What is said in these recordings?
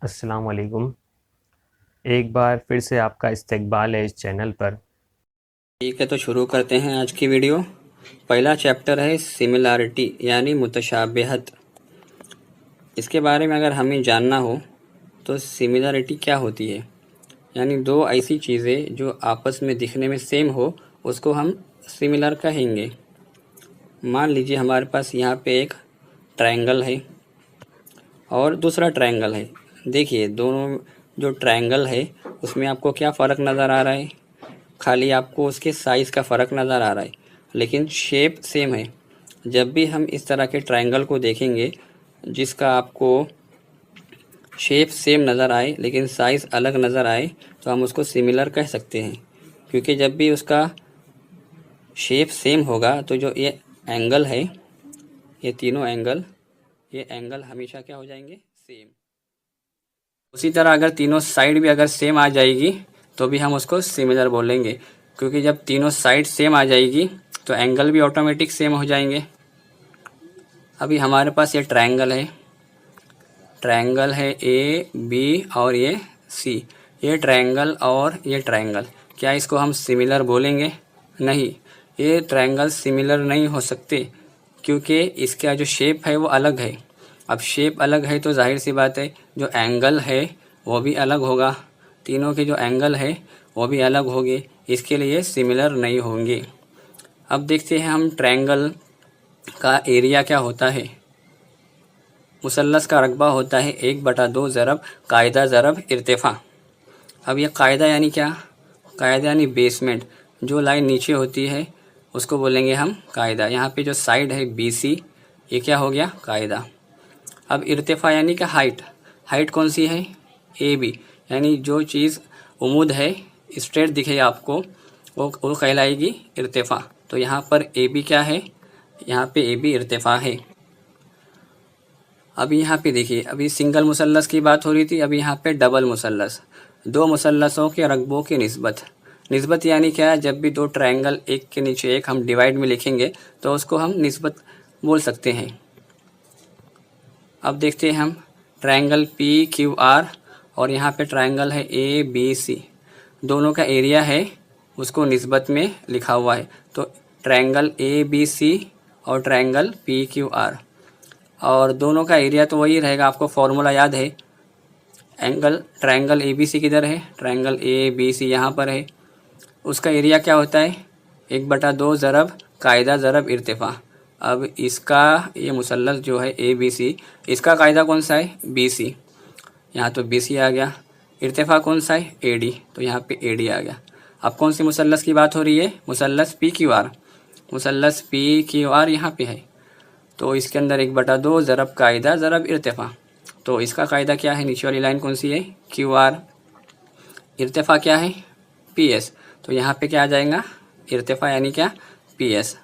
अस्सलाम वालेकुम। एक बार फिर से आपका इस्तकबाल है इस चैनल पर। ठीक है, तो शुरू करते हैं आज की वीडियो। पहला चैप्टर है सिमिलैरिटी यानी मुतशाबिहत। इसके बारे में अगर हमें जानना हो तो सिमिलैरिटी क्या होती है, यानी दो ऐसी चीज़ें जो आपस में दिखने में सेम हो उसको हम सिमिलर कहेंगे। मान लीजिए हमारे पास यहाँ पे एक ट्रायंगल है और दूसरा ट्रायंगल है। देखिए दोनों जो ट्रायंगल है उसमें आपको क्या फ़र्क नज़र आ रहा है? खाली आपको उसके साइज़ का फ़र्क नज़र आ रहा है, लेकिन शेप सेम है। जब भी हम इस तरह के ट्रायंगल को देखेंगे जिसका आपको शेप सेम नज़र आए लेकिन साइज़ अलग नज़र आए, तो हम उसको सिमिलर कह सकते हैं। क्योंकि जब भी उसका शेप सेम होगा तो जो ये एंगल है, ये तीनों एंगल, ये एंगल हमेशा क्या हो जाएंगे? सेम। उसी तरह अगर तीनों साइड भी अगर सेम आ जाएगी तो भी हम उसको सिमिलर बोलेंगे, क्योंकि जब तीनों साइड सेम आ जाएगी तो एंगल भी ऑटोमेटिक सेम हो जाएंगे। अभी हमारे पास ये ट्रायंगल है ए बी और ये सी। ये ट्रायंगल और ये ट्रायंगल, क्या इसको हम सिमिलर बोलेंगे? नहीं, ये ट्रायंगल सिमिलर नहीं हो सकते, क्योंकि इसका जो शेप है वो अलग है। अब शेप अलग है तो जाहिर सी बात है जो एंगल है वो भी अलग होगा। तीनों के जो एंगल है वो भी अलग होंगे, इसके लिए सिमिलर नहीं होंगे। अब देखते हैं हम ट्रायंगल का एरिया क्या होता है। मुसल्लस का रकबा होता है 1/2 ज़रब कायदा ज़रब इर्तिफ़ा। अब ये कायदा यानी क्या? कायदा यानी बेसमेंट, जो लाइन नीचे होती है उसको बोलेंगे हम कायदा। यहाँ पे जो साइड है BC, ये क्या हो गया? कायदा। अब इर्तिफ़ा यानी कि हाइट। हाइट कौन सी है? AB, यानी जो चीज़ उमूद है, स्ट्रेट दिखे आपको, वो कहलाएगी इर्तिफ़ा। तो यहाँ पर AB क्या है? यहाँ पे AB इर्तिफ़ा है। अभी यहाँ पे देखिए, अभी सिंगल मुसल्लस की बात हो रही थी, अभी यहाँ पे डबल मुसल्लस। दो मुसल्लसों के रकबों की निस्बत। निस्बत यानी क्या है? जब भी दो ट्रायंगल एक के नीचे एक हम डिवाइड में लिखेंगे तो उसको हम निस्बत बोल सकते हैं। अब देखते हैं हम ट्रायंगल PQR और यहाँ पे ट्रायंगल है ABC। दोनों का एरिया है उसको निस्बत में लिखा हुआ है। तो ट्रायंगल ABC और ट्रायंगल PQR, और दोनों का एरिया तो वही रहेगा। आपको फॉर्मूला याद है, ट्रायंगल ABC किधर है? ट्रायंगल ABC यहाँ पर है। उसका एरिया क्या होता है? 1/2 ज़रब कायदा ज़रब इर्तिफ़ा। अब इसका ये मुसल्लस जो है ABC, इसका कायदा कौन सा है? BC। यहाँ तो BC आ गया। इर्तिफ़ा कौन सा है? AD, तो यहाँ पे AD आ गया। अब कौन सी मुसल्लस की बात हो रही है? मुसल्लस PQR। मुसल्लस PQR यहाँ पे है, तो इसके अंदर 1/2 ज़रब कायदा ज़रब इर्तिफ़ा। तो इसका कायदा क्या है? नीचे वाली लाइन कौन सी है? QR। इर्तिफ़ा क्या है? PS। तो यहाँ पे क्या आ जाएगा? इर्तिफ़ा यानी क्या? PS।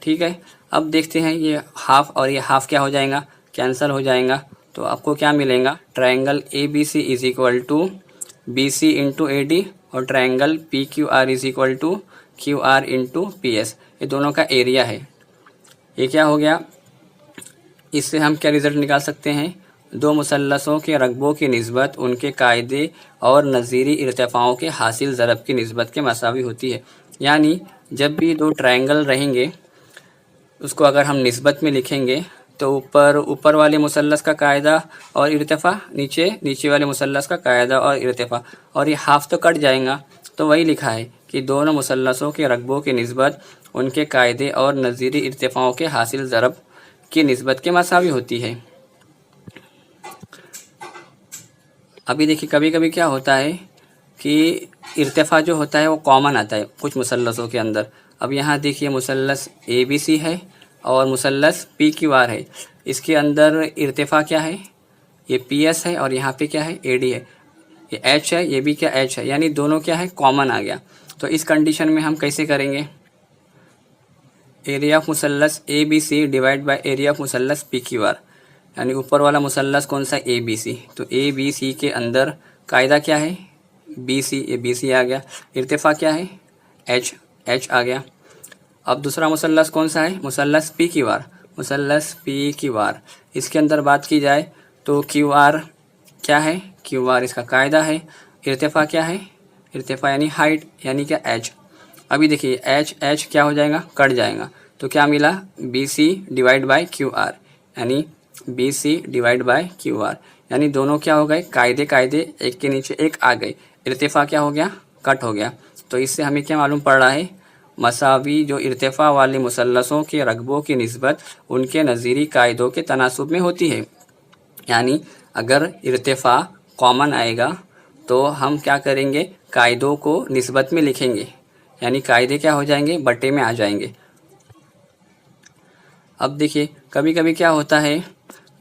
ठीक है। अब देखते हैं ये हाफ और ये हाफ क्या हो जाएगा? कैंसिल हो जाएगा। तो आपको क्या मिलेगा? Triangle ABC is equal to BC into AD और triangle PQR is equal to QR into PS। ये दोनों का एरिया है। ये क्या हो गया? इससे हम क्या रिज़ल्ट निकाल सकते हैं? दो मुसल्लसों के रकबों की निस्बत उनके कायदे और नज़ीरी इर्तिफ़ाओं के हासिल ज़रब की निस्बत के मसावी होती है। यानी जब भी दो ट्रायंगल रहेंगे उसको अगर हम निस्बत में लिखेंगे तो ऊपर वाले मुसल्लस का कायदा और इर्तिफ़ा, नीचे वाले मुसल्लस का कायदा और इर्तिफ़ा, और ये हाफ तो कट जाएगा। तो वही लिखा है कि दोनों मुसल्लसों के रकबों की निस्बत उनके कायदे और नज़ीरी इर्तिफ़ाओं के हासिल ज़रब की निस्बत के मसावी होती है। अभी देखिए कभी कभी क्या होता है कि इर्तिफ़ा जो होता है वो कॉमन आता है कुछ मुसल्लसों के अंदर। अब यहाँ देखिए मुसल्लस ABC है और मुसल्लस PQR है। इसके अंदर इर्तिफ़ा क्या है? ये PS है और यहाँ पे क्या है? AD है। ये H है, ये भी क्या? H है, यानी दोनों क्या है? कॉमन आ गया। तो इस कंडीशन में हम कैसे करेंगे? एरिया ऑफ मुसल्लस ABC divide by area of मुसल्लस PQR, यानी ऊपर वाला मुसल्लस कौन सा? ABC। तो ABC के अंदर कायदा क्या है? BC, ये BC आ गया। इर्तिफ़ा क्या है? H आ गया। अब दूसरा मुसल्लस कौन सा है? मुसल्लस PQR। मुसल्लस PQR, इसके अंदर बात की जाए तो QR क्या है? क्यू आर इसका कायदा है, इर्तिफ़ा क्या है, इर्तिफ़ा यानी हाइट यानी क्या एच। अभी देखिए एच एच क्या हो जाएगा, कट जाएगा, तो क्या मिला B C divide by Q R, यानी B C divide by Q R, यानी दोनों क्या हो गए, कायदे कायदे एक के नीचे एक आ गए, इर्तिफ़ा क्या हो गया, कट हो गया। तो इससे हमें क्या मालूम पड़ रहा है, मसावी जो इर्तिफ़ा वाले मुसल्लसों के रकबों की निस्बत उनके नज़ीरी कायदों के तनासुब में होती है। यानी अगर इर्तिफ़ा कॉमन आएगा तो हम क्या करेंगे, कायदों को निस्बत में लिखेंगे, यानी कायदे क्या हो जाएंगे, बट्टे में आ जाएंगे। अब देखिए कभी कभी क्या होता है,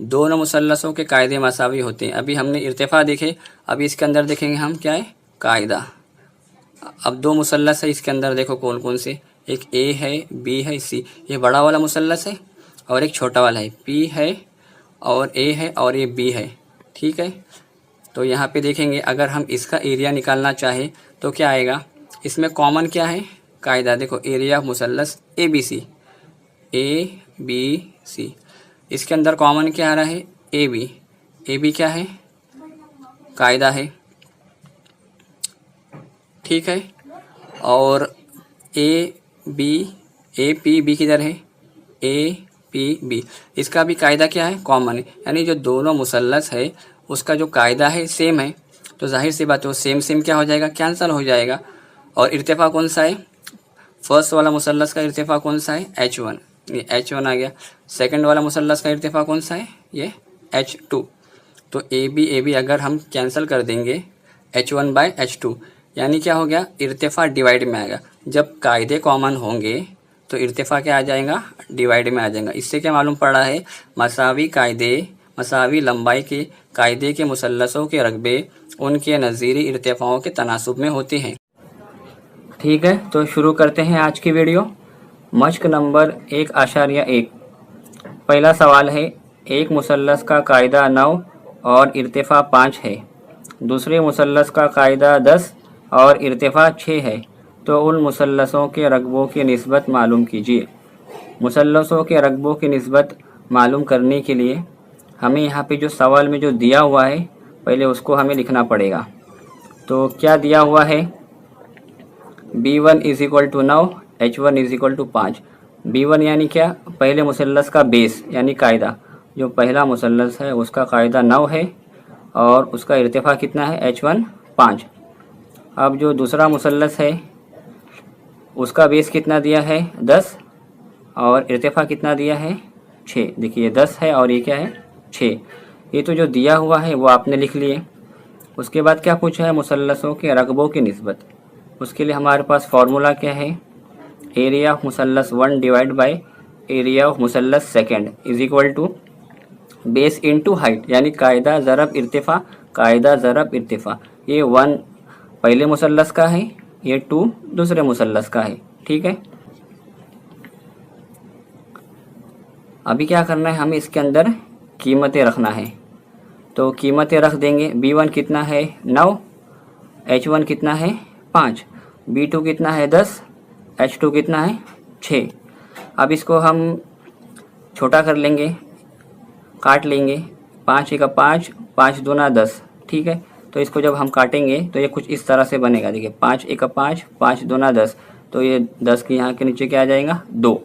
दोनों मुसल्लसों के कायदे मसावी होते हैं। अभी हमने इर्तिफ़ा देखे, अभी इसके अंदर देखेंगे हम क्या है, कायदा। अब दो मुसल्लस है इसके अंदर, देखो कौन कौन से, एक ए है, बी है, सी, ये बड़ा वाला मुसल्लस है, और एक छोटा वाला है, पी है और ए है और ये बी है, ठीक है। तो यहाँ पे देखेंगे अगर हम इसका एरिया निकालना चाहें तो क्या आएगा, इसमें कॉमन क्या है, कायदा देखो एरिया ऑफ मुसल्लस A B C, A B C, इसके अंदर कॉमन क्या आ रहा है, ए बी क्या है, कायदा है, ठीक है। और ए पी बी किधर है, ए पी बी, इसका भी कायदा क्या है, कॉमन है, यानी जो दोनों मुसल्लस है उसका जो कायदा है सेम है, तो जाहिर सी बात है वो सेम सेम क्या हो जाएगा, कैंसिल हो जाएगा। और इर्तिफ़ा कौन सा है, फर्स्ट वाला मुसल्लस का इर्तिफ़ा कौन सा है, H1, ये H1 आ गया। सेकंड वाला मुसल्लस का इर्तिफ़ा कौन सा है, ये H2। तो ए बी अगर हम कैंसिल कर देंगे H1 बाय H2, यानी क्या हो गया, इर्तिफ़ा डिवाइड में आएगा। जब कायदे कॉमन होंगे तो इर्तिफ़ा क्या आ जाएगा, डिवाइड में आ जाएगा। इससे क्या मालूम पड़ रहा है, मसावी लंबाई के कायदे के मुसल्लसों के रकबे उनके नज़ीरी इर्तिफ़ाओं के तनासुब में होते हैं। ठीक है, तो शुरू करते हैं आज की वीडियो। मश्क नंबर 1.1। पहला सवाल है, एक मुसल्लस का कायदा 9 और इर्तिफ़ा 5 है, दूसरे मुसल्लस का कायदा 10 और इर्तिफ़ा 6 है, तो उन मुसल्लसों के रकबों की निस्बत मालूम कीजिए। मुसल्लसों के रकबों की निस्बत मालूम करने के लिए हमें यहाँ पे जो सवाल में जो दिया हुआ है पहले उसको हमें लिखना पड़ेगा। तो क्या दिया हुआ है, B1 is equal to 9, H1 is equal to 5। B1 यानी क्या, पहले मुसल्लस का बेस यानी कायदा, जो पहला मुसल्लस है उसका कायदा 9 है और उसका इर्तिफ़ा कितना है, H1 5। अब जो दूसरा मुसल्लस है उसका बेस कितना दिया है, 10 और इर्तिफ़ा कितना दिया है, 6। देखिए 10 है और ये क्या है, 6। ये तो जो दिया हुआ है वो आपने लिख लिए। उसके बाद क्या पूछा है, मुसल्लसों के रकबों की निस्बत। उसके लिए हमारे पास फार्मूला क्या है, एरिया ऑफ मुसल्लस 1 डिवाइड बाय एरिया ऑफ मुसल्लस second is equal to base into height, यानी कायदा ज़रब इर्तिफ़ा, कायदा ज़रब इर्तिफ़ा। ये 1 पहले मुसल्लस का है, ये 2 दूसरे मुसल्लस का है, ठीक है। अभी क्या करना है, हमें इसके अंदर कीमतें रखना है, तो कीमतें रख देंगे। B1 कितना है, 9, H1 कितना है, 5, B2 कितना है, 10, H2 कितना है, 6। अब इसको हम छोटा कर लेंगे, काट लेंगे, 5 एक 5, 5 दूना 10, ठीक है। तो इसको जब हम काटेंगे तो ये कुछ इस तरह से बनेगा। देखिए 5 एक 5, 5 दूना 10, तो ये 10 के यहाँ के नीचे क्या आ जाएगा, 2।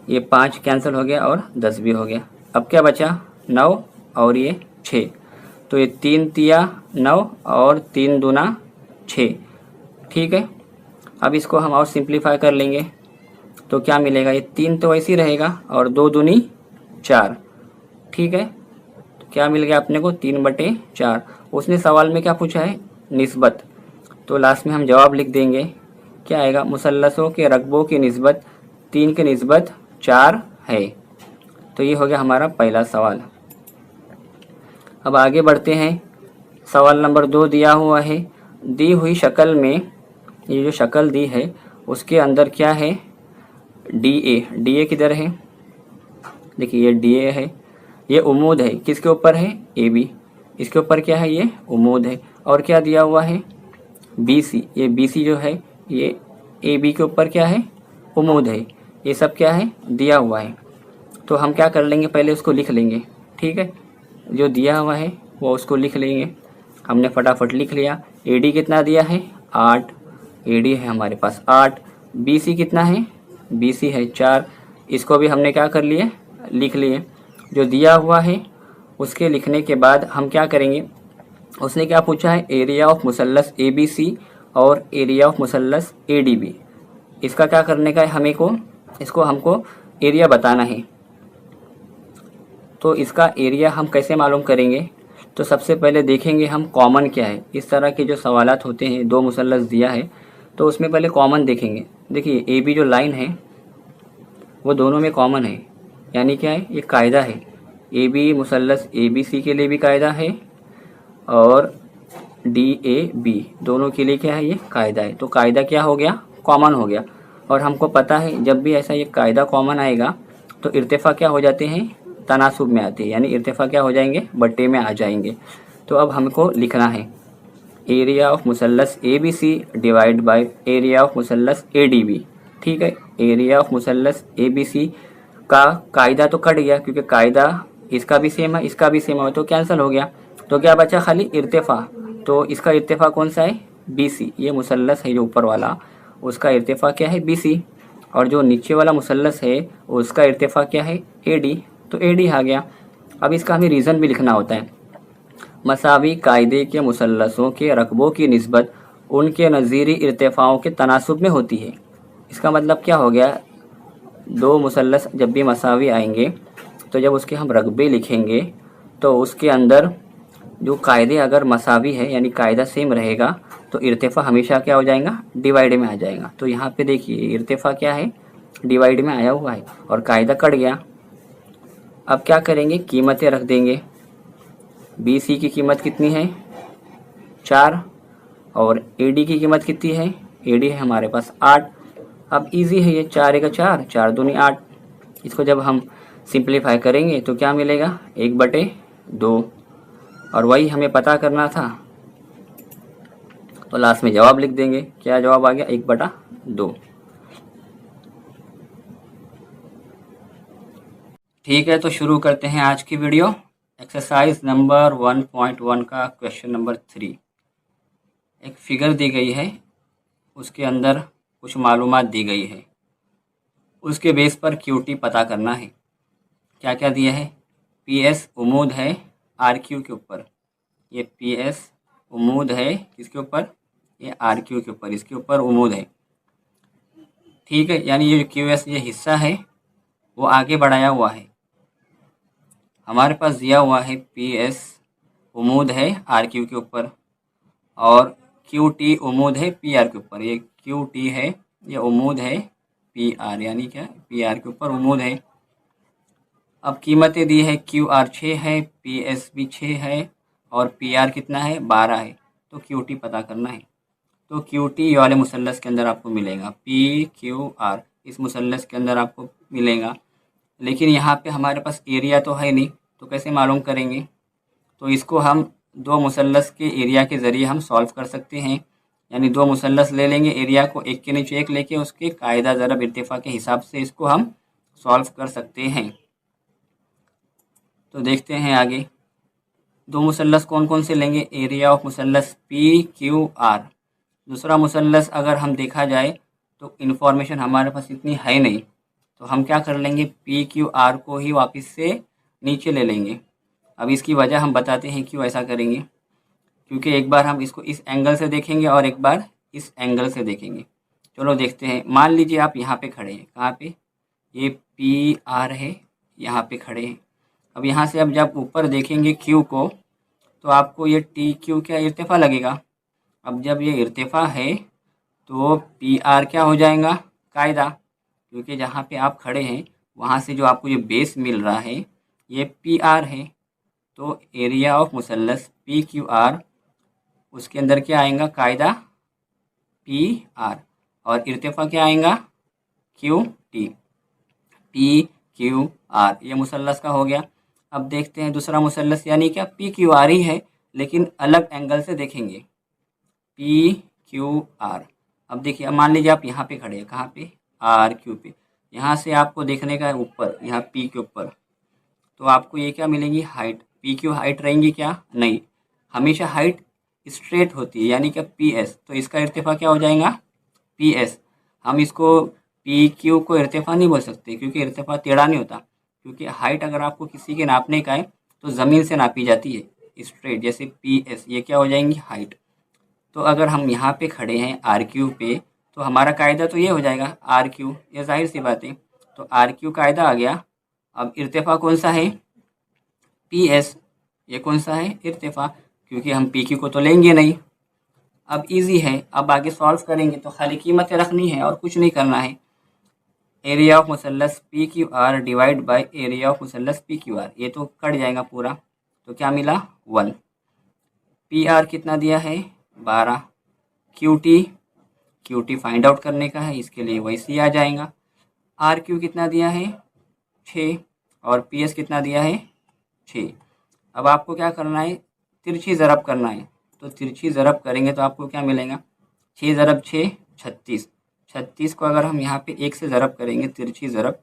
ये 5 कैंसिल हो गया और 10 भी हो गया। अब क्या बचा, 9 और ये 6, तो ये 3 तिया 9 और 3 दूना 6, ठीक है। अब इसको हम और सिंप्लीफाई कर लेंगे तो क्या मिलेगा, ये 3 तो ऐसे ही रहेगा और 2 दूनी 4, ठीक है। तो क्या मिल गया अपने को, 3/4। उसने सवाल में क्या पूछा है, निस्बत, तो लास्ट में हम जवाब लिख देंगे। क्या आएगा, मुसल्लसों के रकबों की निस्बत 3 की निस्बत 4 है। तो ये हो गया हमारा पहला सवाल। अब आगे बढ़ते हैं। सवाल नंबर 2 दिया हुआ है, दी हुई शक्ल में, ये जो शक्ल दी है उसके अंदर क्या है, DA किधर है, देखिए ये DA है, ये उम्मूद है, किसके ऊपर है, AB, इसके ऊपर क्या है, ये उम्मूद है। और क्या दिया हुआ है, BC, ये BC जो है ये AB के ऊपर क्या है, उम्मूद है। ये सब क्या है, दिया हुआ है। तो हम क्या कर लेंगे, पहले उसको लिख लेंगे, ठीक है। जो दिया हुआ है वो उसको लिख लेंगे। हमने फटाफट लिख लिया। AD कितना दिया है 8, AD है हमारे पास 8। BC कितना है, BC है 4। इसको भी हमने क्या कर लिए, लिख लिए। जो दिया हुआ है उसके लिखने के बाद हम क्या करेंगे, उसने क्या पूछा है, एरिया ऑफ मुसल्लस ABC और एरिया ऑफ मुसल्लस ADB। इसका क्या करने का है हमें को, इसको हमको एरिया बताना है। तो इसका एरिया हम कैसे मालूम करेंगे, तो सबसे पहले देखेंगे हम कॉमन क्या है। इस तरह के जो सवालात होते हैं, दो मुसल्लस दिया है तो उसमें पहले कॉमन देखेंगे। देखिए AB जो लाइन है वो दोनों में कॉमन है, यानी क्या है, ये कायदा है। AB मुसल्लस ABC के लिए भी कायदा है और DAB दोनों के लिए क्या है, ये कायदा है। तो कायदा क्या हो गया, कॉमन हो गया। और हमको पता है जब भी ऐसा ये कायदा कॉमन आएगा तो इर्तिफ़ा क्या हो जाते हैं, तनासुब में आते हैं, यानी इर्तिफ़ा क्या हो जाएंगे, बट्टे में आ जाएंगे। तो अब हमको लिखना है एरिया ऑफ मुसल्लस ABC divide by area of मुसल्लस ADB। ठीक है, एरिया ऑफ मुसल्लस ABC का कायदा तो कट गया क्योंकि कायदा इसका भी सेम है इसका भी सेम है, तो कैंसिल हो गया। तो क्या बचा, खाली इर्तिफ़ा। तो इसका इर्तिफ़ा कौन सा है, BC। ये मुसल्लस है जो ऊपर वाला, उसका इर्तिफ़ा क्या है, BC। और जो नीचे वाला मुसल्लस है उसका इर्तिफ़ा क्या है, AD। तो AD आ गया। अब इसका हमें रीज़न भी लिखना होता है। मसावी कायदे के मुसल्लसों के रकबों की निस्बत उनके नज़ीरी इर्तिफ़ाओं के तनासुब में होती है। इसका मतलब क्या हो गया, दो मुसल्लस जब भी मसावी आएंगे तो जब उसके हम रकबे लिखेंगे तो उसके अंदर जो कायदे अगर मसावी है यानी कायदा सेम रहेगा तो इर्तिफ़ा हमेशा क्या हो जाएगा, डिवाइड में आ जाएगा। तो यहाँ पे देखिए इर्तिफ़ा क्या है, डिवाइड में आया हुआ है और कायदा कट गया। अब क्या करेंगे, कीमतें रख देंगे। BC की कीमत कितनी है 4 और AD की कीमत कितनी है, AD है हमारे पास 8। अब इजी है ये, 4 एक 4, 4 दूनी 8। इसको जब हम सिंप्लीफाई करेंगे तो क्या मिलेगा, 1/2। और वही हमें पता करना था तो लास्ट में जवाब लिख देंगे। क्या जवाब आ गया, 1/2। ठीक है, तो शुरू करते हैं आज की वीडियो। एक्सरसाइज नंबर 1.1 का क्वेश्चन नंबर 3। एक फिगर दी गई है, उसके अंदर कुछ मालूमात दी गई है, उसके बेस पर QT पता करना है। क्या क्या दिया है, PS उम्मीद है RQ के ऊपर, ये PS उम्मीद है किसके ऊपर, ये RQ के ऊपर, इसके ऊपर उम्मीद है। ठीक है, यानी ये QS ये हिस्सा है वो आगे बढ़ाया हुआ है। हमारे पास दिया हुआ है PS उम्मीद है RQ के ऊपर और QT उम्मीद है PR के ऊपर। ये QT है, ये उम्मीद है PR, यानी क्या, PR के ऊपर उम्मीद है। अब कीमतें दी है, QR 6 है, PS भी 6 है और PR कितना है, 12 है। तो QT पता करना है। तो QT ये वाले मुसल्लस के अंदर आपको मिलेगा, PQR इस मुसल्लस के अंदर आपको मिलेगा। लेकिन यहाँ पे हमारे पास एरिया तो है नहीं, तो कैसे मालूम करेंगे, तो इसको हम दो मुसल्लस के एरिया के ज़रिए हम सॉल्व कर सकते हैं। यानी दो मुसल्लस ले लेंगे, एरिया को एक के नीचे एक लेके उसके कायदा ज़रब इर्तिफ़ा के हिसाब से इसको हम सॉल्व कर सकते हैं। तो देखते हैं आगे, दो मुसल्लस कौन कौन से लेंगे, एरिया ऑफ मुसल्लस PQR। दूसरा मुसल्लस अगर हम देखा जाए तो इन्फॉर्मेशन हमारे पास इतनी है नहीं, तो हम क्या कर लेंगे, PQR को ही वापस से नीचे ले लेंगे। अब इसकी वजह हम बताते हैं क्यों ऐसा करेंगे, क्योंकि एक बार हम इसको इस एंगल से देखेंगे और एक बार इस एंगल से देखेंगे। चलो देखते हैं। मान लीजिए आप यहाँ पे खड़े हैं, कहाँ पे, ये PR है, यहाँ पे खड़े हैं। अब यहाँ से अब जब ऊपर देखेंगे Q को तो आपको ये TQ क्या इर्तिफ़ा लगेगा। अब जब ये इर्तिफ़ा है तो PR क्या हो जाएगा, कायदा, क्योंकि जहाँ पे आप खड़े हैं वहाँ से जो आपको ये बेस मिल रहा है ये PR है। तो एरिया ऑफ मुसल्लस PQR उसके अंदर क्या आएगा, कायदा PR और इर्तिफ़ा क्या आएगा, QT। PQR ये मुसल्लस का हो गया। अब देखते हैं दूसरा मुसल्लस, यानी क्या PQR ही है लेकिन अलग एंगल से देखेंगे, PQR। अब देखिए, अब मान लीजिए आप यहाँ पे खड़े हैं, कहाँ पे, RQ पे। यहाँ से आपको देखने का है ऊपर, यहाँ P के ऊपर, तो आपको ये क्या मिलेगी, हाइट। पी क्यू हाइट रहेंगी क्या? नहीं, हमेशा हाइट स्ट्रेट होती है, यानी कि पी एस। तो इसका इर्तिफा क्या हो जाएगा? P S. हम इसको पी क्यू को इर्तिफा नहीं बोल सकते, क्योंकि इर्तिफा टेढ़ा नहीं होता। क्योंकि हाइट अगर आपको किसी के नापने का है तो ज़मीन से नापी जाती है स्ट्रेट, जैसे पी एस, ये क्या हो जाएंगी? हाइट। तो अगर हम यहाँ पे खड़े हैं आर क्यू पे, तो हमारा कायदा तो ये हो जाएगा आर क्यू, ये जाहिर सी बात है। तो आर क्यू कायदा आ गया। अब इर्तिफा कौन सा है? P S. ये कौन सा है? इर्तिफा, क्योंकि हम पी क्यू को तो लेंगे नहीं। अब इजी है, अब आगे सॉल्व करेंगे तो खाली कीमतें रखनी है और कुछ नहीं करना है। एरिया ऑफ मुसल्लस P Q R divide by area of मुसल्लस पी क्यू आर, ये तो कट जाएगा पूरा। तो क्या मिला? 1। पी आर कितना दिया है? 12। क्यू टी फाइंड आउट करने का है, इसके लिए वैसे ही आ जाएगा। आर क्यू कितना दिया है? 6। और पी एस कितना दिया है? 6। अब आपको क्या करना है? तिरछी ज़रब करना है। तो तिरछी ज़रब करेंगे तो आपको क्या मिलेगा? 6 ज़रब 6 36। 36 को अगर हम यहाँ पे 1 से ज़रब करेंगे, तिरछी ज़रब,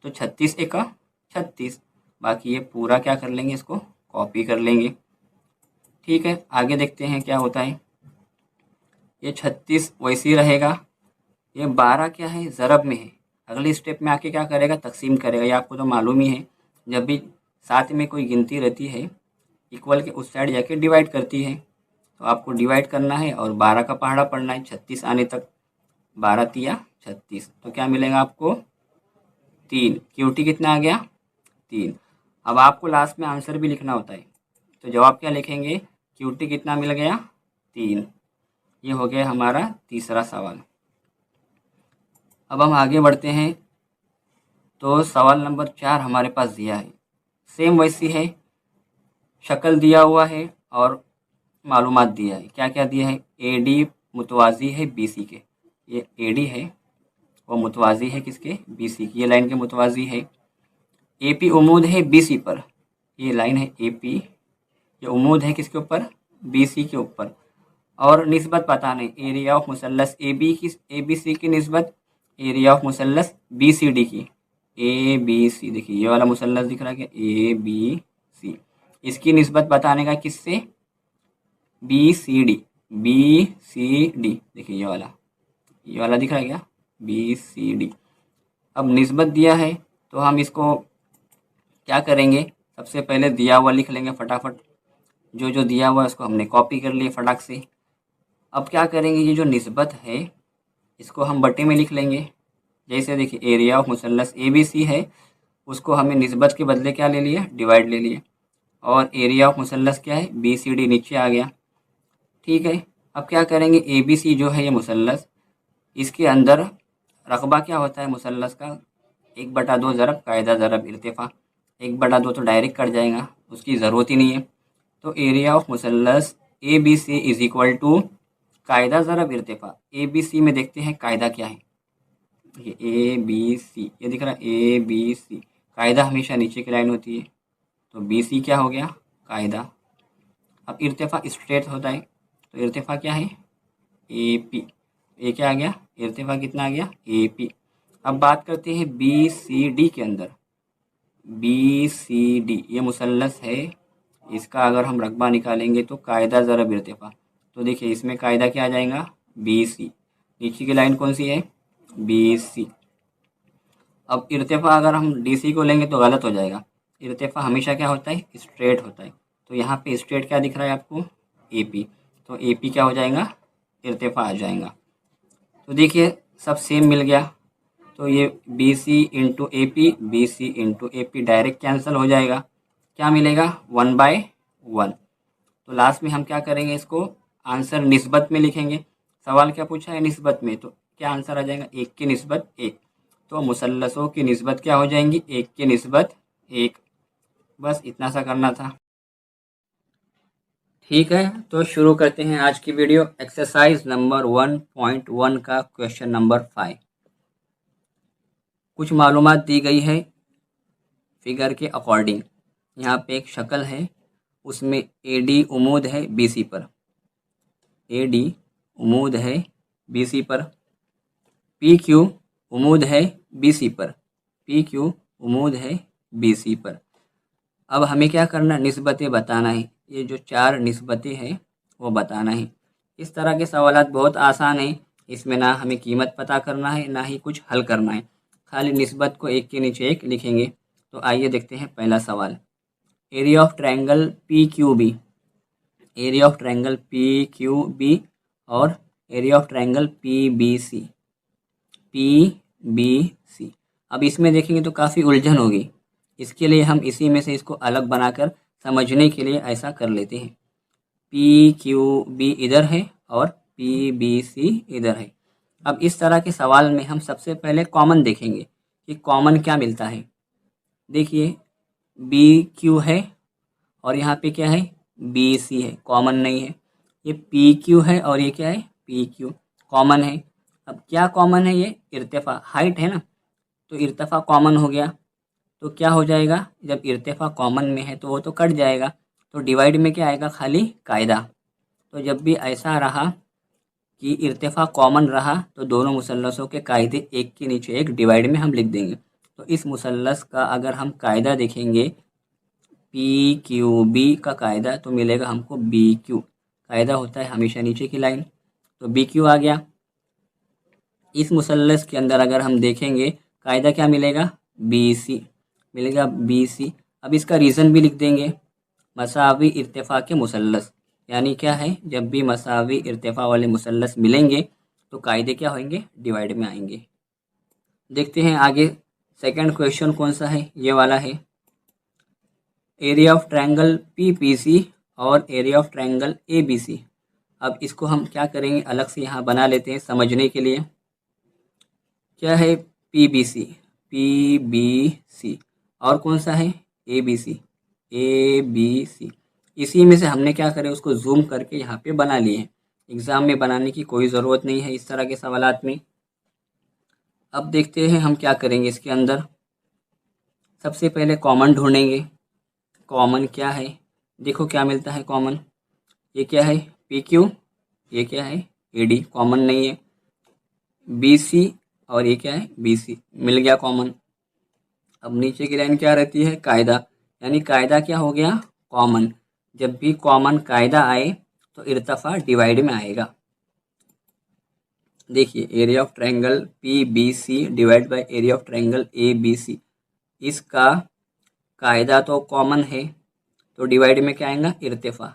तो 36 एका 36। बाकी ये पूरा क्या कर लेंगे? इसको कॉपी कर लेंगे। ठीक है, आगे देखते हैं क्या होता है। ये 36 वैसे ही रहेगा। ये 12 क्या है? ज़रब में है। अगले स्टेप में आके क्या करेगा? तकसीम करेगा। ये आपको तो मालूम ही है, जब भी साथ में कोई गिनती रहती है इक्वल के उस साइड जाके डिवाइड करती है। तो आपको डिवाइड करना है और 12 का पहाड़ा पढ़ना है 36 आने तक। 12 तिया 36, तो क्या मिलेगा आपको? 3। क्यूटी कितना आ गया? 3। अब आपको लास्ट में आंसर भी लिखना होता है, तो जवाब क्या लिखेंगे? क्यूटी कितना मिल गया? 3। ये हो गया हमारा तीसरा सवाल। अब हम आगे बढ़ते हैं। तो सवाल नंबर 4 हमारे पास दिया है, सेम वैसी है, शक्ल दिया हुआ है और मालूमात दिया है। क्या क्या दिया है? ए डी मुतवाज़ी है बी सी के। ये ए डी है, वो मुतवाज़ी है किसके? बी सी की। ये लाइन के मुतवाज़ी है। ए पी उमूद है बी सी पर। ये लाइन है ए पी, ये उमूद है किसके ऊपर? बी सी के ऊपर। और निस्बत बताना है एरिया ऑफ मुसल्लस ए बी की, ए बी सी की निस्बत एरिया ऑफ मुसल्लस बी सी डी की। ए बी सी, देखिए ये वाला मुसल्लस दिख रहा है क्या? ए बी सी, इसकी निस्बत बताने का किससे? B C D. B C D, देखिए ये वाला दिख रहा है क्या? B C D. अब निस्बत दिया है तो हम इसको क्या करेंगे? सबसे पहले दिया हुआ लिख लेंगे फटाफट। जो जो दिया हुआ है उसको हमने कॉपी कर लिया फटाक से। अब क्या करेंगे? ये जो निस्बत है इसको हम बटे में लिख लेंगे। जैसे देखिए एरिया ऑफ मुसल्लस ए बी सी है, उसको हमें निस्बत के बदले क्या ले लिया? डिवाइड ले लिया। और एरिया ऑफ मुसल्लस क्या है? बी सी डी नीचे आ गया। ठीक है, अब क्या करेंगे? ए बी सी जो है ये मुसल्लस, इसके अंदर रकबा क्या होता है मुसल्लस का? 1/2 ज़रब कायदा ज़रब इर्तिफ़ा। 1/2 तो डायरेक्ट कट जाएगा, उसकी ज़रूरत ही नहीं है। तो एरिया ऑफ मुसल्लस A B C is equal to कायदा ज़रब इर्तिफ़ा। ए बी सी में देखते हैं कायदा क्या है। ये ए बी सी, ये दिख रहा है ए बी सी। कायदा हमेशा नीचे की लाइन होती है, तो बी सी क्या हो गया? कायदा। अब इर्तिफ़ा स्ट्रेट होता है, तो इर्तिफ़ा क्या है? A P. ए क्या आ गया? इर्तिफ़ा कितना आ गया? A P. अब बात करते हैं बी सी डी के अंदर। बी सी डी ये मुसल्लस है, इसका अगर हम रकबा निकालेंगे तो कायदा ज़रब इर्तिफ़ा। तो देखिए इसमें कायदा क्या आ जाएगा? B C. नीचे की लाइन कौन सी है? B C. अब इर्तिफ़ा अगर हम डी सी को लेंगे तो गलत हो जाएगा। इर्तिफ़ा हमेशा क्या होता है? स्ट्रेट होता है। तो यहाँ पे स्ट्रेट क्या दिख रहा है आपको? A P. तो ए पी क्या हो जाएगा? इर्तिफ़ा आ जाएगा। तो देखिए सब सेम मिल गया। तो ये B C into A P, B C into A P direct cancel हो जाएगा। क्या मिलेगा? 1/1। तो लास्ट में हम क्या करेंगे? इसको आंसर निस्बत में लिखेंगे। सवाल क्या पूछा है? निस्बत में। तो क्या आंसर आ जाएगा? 1 की निस्बत 1। तो मुसल्लसों की निस्बत क्या हो जाएंगी? 1 की निस्बत 1। बस इतना सा करना था। ठीक है, तो शुरू करते हैं आज की वीडियो। एक्सरसाइज नंबर 1.1 का क्वेश्चन नंबर 5। कुछ मालूमात दी गई है फिगर के अकॉर्डिंग। यहाँ पे एक शक्ल है, उसमें ए डी उमूद है बी सी पर। ए डी उमूद है बी सी पर। पी क्यू उमूद है बी सी पर। पी क्यू उमूद है बी सी पर। अब हमें क्या करना है, निस्बतें बताना है। ये जो 4 निस्बतें हैं वो बताना है। इस तरह के सवालात बहुत आसान हैं। इसमें ना हमें कीमत पता करना है ना ही कुछ हल करना है, खाली निस्बत को एक के नीचे एक लिखेंगे। तो आइए देखते हैं पहला सवाल। Area of triangle P Q B, area of triangle P Q B और area of triangle P B C, P B C. अब इसमें देखेंगे तो काफ़ी उलझन होगी। इसके लिए हम इसी में से इसको अलग बनाकर समझने के लिए ऐसा कर लेते हैं। पी क्यू बी इधर है और पी बी सी इधर है। अब इस तरह के सवाल में हम सबसे पहले कॉमन देखेंगे कि कॉमन क्या मिलता है। देखिए बी क्यू है और यहाँ पे क्या है, बी सी है, कॉमन नहीं है। ये पी क्यू है और ये क्या है, पी क्यू, कॉमन है। अब क्या कॉमन है, ये इर्तिफा, हाइट है ना, तो इर्तिफा कॉमन हो गया। तो क्या हो जाएगा, जब इर्तिफा कॉमन में है तो वो तो कट जाएगा, तो डिवाइड में क्या आएगा, खाली कायदा। तो जब भी ऐसा रहा कि इर्तिफा कॉमन रहा तो दोनों मुसल्लसों के कायदे एक के नीचे एक डिवाइड में हम लिख देंगे। तो इस मुसल्लस का अगर हम कायदा देखेंगे, पी क्यू बी का कायदा, तो मिलेगा हमको बी क्यू। कायदा होता है हमेशा नीचे की लाइन, तो बी क्यू आ गया। इस मुसल्लस के अंदर अगर हम देखेंगे कायदा क्या मिलेगा, बी सी मिलेगा, बी सी। अब इसका रीज़न भी लिख देंगे, मसावी इर्तिफा के मुसल्लस, यानी क्या है, जब भी मसावी इर्तिफा वाले मुसल्लस मिलेंगे तो कायदे क्या होंगे, डिवाइड में आएंगे। देखते हैं आगे सेकंड क्वेश्चन कौन सा है, ये वाला है। Area of triangle P P C और area of triangle A B C. अब इसको हम क्या करेंगे, अलग से यहाँ बना लेते हैं समझने के लिए। क्या है, P B C, P B C, और कौन सा है, ए बी सी, ए बी सी। इसी में से हमने क्या करें, उसको जूम करके यहाँ पे बना लिए हैं। एग्ज़ाम में बनाने की कोई ज़रूरत नहीं है इस तरह के सवालात में। अब देखते हैं हम क्या करेंगे इसके अंदर। सबसे पहले कॉमन ढूंढेंगे। कॉमन क्या है, देखो क्या मिलता है कॉमन। ये क्या है, पी क्यू, ये क्या है, ए डी, कॉमन नहीं है। बी सी और ये क्या है, बी सी, मिल गया कॉमन। अब नीचे की लाइन क्या रहती है, कायदा, यानी कायदा क्या हो गया, कॉमन। जब भी कॉमन कायदा आए तो इर्तिफा डिवाइड में आएगा। देखिए area of triangle P B C divide by area of triangle A B C, इसका कायदा तो कॉमन है तो डिवाइड में क्या आएगा, इर्तिफा,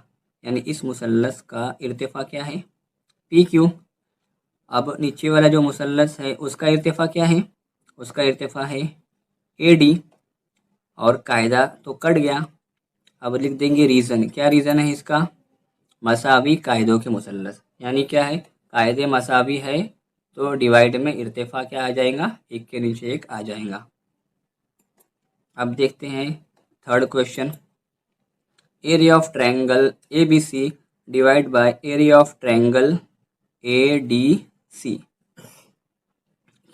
यानी इस मुसल्लस का इर्तिफा क्या है, पी क्यू। अब नीचे वाला जो मुसल्लस है उसका इर्तिफा क्या है, उसका इर्तिफा है ए डी, और कायदा तो कट गया। अब लिख देंगे रीज़न, क्या रीज़न है इसका, मसावी कायदों के मुसल्लस, यानी क्या है, कायदे मसावी है तो डिवाइड में इर्तिफा क्या आ जाएगा, एक के नीचे एक आ जाएगा। अब देखते हैं third question. Area of triangle A B C divide by area of triangle A D C,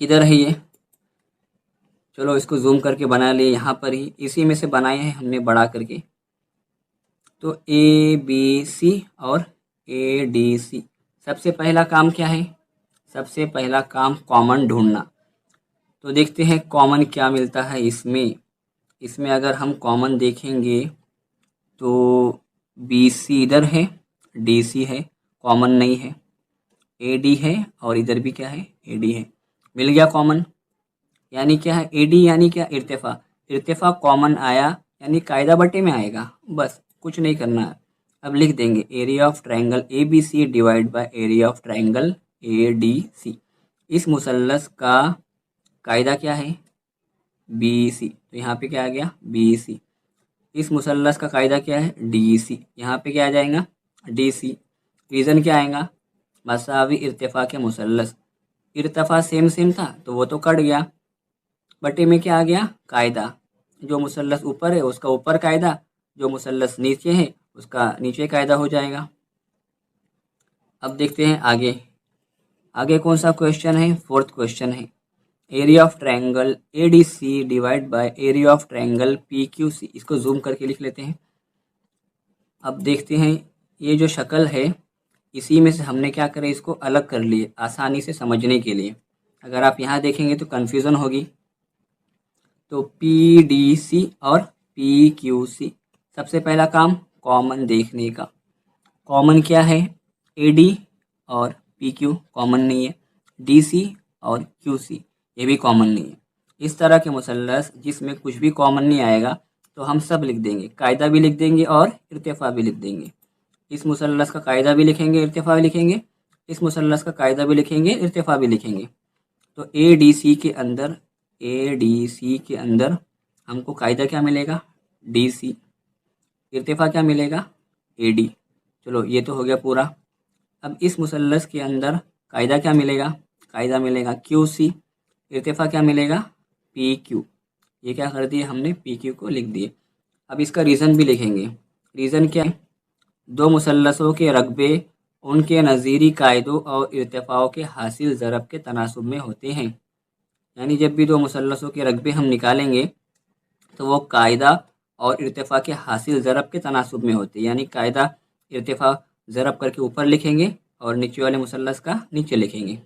किधर है ये, चलो इसको जूम करके बना लिए, यहाँ पर ही इसी में से बनाए हैं हमने बड़ा करके। तो ए बी सी और ए डी सी, सबसे पहला काम क्या है, सबसे पहला काम कॉमन ढूंढना। तो देखते हैं कॉमन क्या मिलता है इसमें। इसमें अगर हम कॉमन देखेंगे तो बी सी इधर है, डी सी है, कॉमन नहीं है। ए डी है और इधर भी क्या है, ए डी है, मिल गया कॉमन। यानी क्या है, ए डी यानी क्या, इर्तिफा, इर्तिफा कॉमन आया यानी कायदा बटे में आएगा, बस कुछ नहीं करना है। अब लिख देंगे area of triangle A B C divide by area of triangle A D C. इस मुसल्लस का कायदा क्या है, बी सी, तो यहाँ पे क्या आ गया, बी सी। इस मुसल्लस का कायदा क्या है, डी सी, यहाँ पे क्या आ जाएगा, डी सी। रीज़न क्या आएगा, मसावी इर्तिफा के मुसल्लस, इर्तिफा सेम सेम था तो वो तो कट गया, बटे में क्या आ गया, कायदा। जो मुसल्लस ऊपर है उसका ऊपर कायदा, जो मुसल्लस नीचे है उसका नीचे कायदा हो जाएगा। अब देखते हैं आगे, आगे कौन सा क्वेश्चन है, फोर्थ क्वेश्चन है। Area of triangle A D C divide by area of triangle P Q C, इसको जूम करके लिख लेते हैं। अब देखते हैं ये जो शक्ल है इसी में से हमने क्या करें, इसको अलग कर लिए आसानी से समझने के लिए। अगर आप यहाँ देखेंगे तो कन्फ्यूज़न होगी। तो पी डी सी और PQC। सबसे पहला काम कॉमन देखने का। कॉमन क्या है? AD और PQ कॉमन नहीं है, DC और QC ये भी कॉमन नहीं है। इस तरह के मुसल्लस जिसमें कुछ भी कॉमन नहीं आएगा तो हम सब लिख देंगे, कायदा भी लिख देंगे और इर्तिफा भी लिख देंगे। इस मुसल्लस का कायदा भी लिखेंगे, इर्तिफा भी लिखेंगे, इस मुसल्लस का कायदा भी लिखेंगे, इर्तिफा भी लिखेंगे। तो ADC के अंदर हमको कायदा क्या मिलेगा? DC। इर्तिफा क्या मिलेगा? AD। चलो ये तो हो गया पूरा। अब इस मुसल्लस के अंदर कायदा क्या मिलेगा? कायदा मिलेगा QC। इर्तिफा क्या मिलेगा? PQ। ये क्या कर दिए हमने? PQ को लिख दिए। अब इसका रीज़न भी लिखेंगे। रीज़न क्या है? दो मुसल्लसों के रकबे उनके नज़ीरी कायदों और इर्तिफाओं के हासिल ज़रब के तनासुब में होते हैं। यानी जब भी दो मुसल्लसों के रकबे हम निकालेंगे तो वो कायदा और इर्तिफा के हासिल ज़रब के तनासुब में होते हैं। यानी कायदा इर्तिफा ज़रब करके ऊपर लिखेंगे और नीचे वाले मुसल्लस का नीचे लिखेंगे।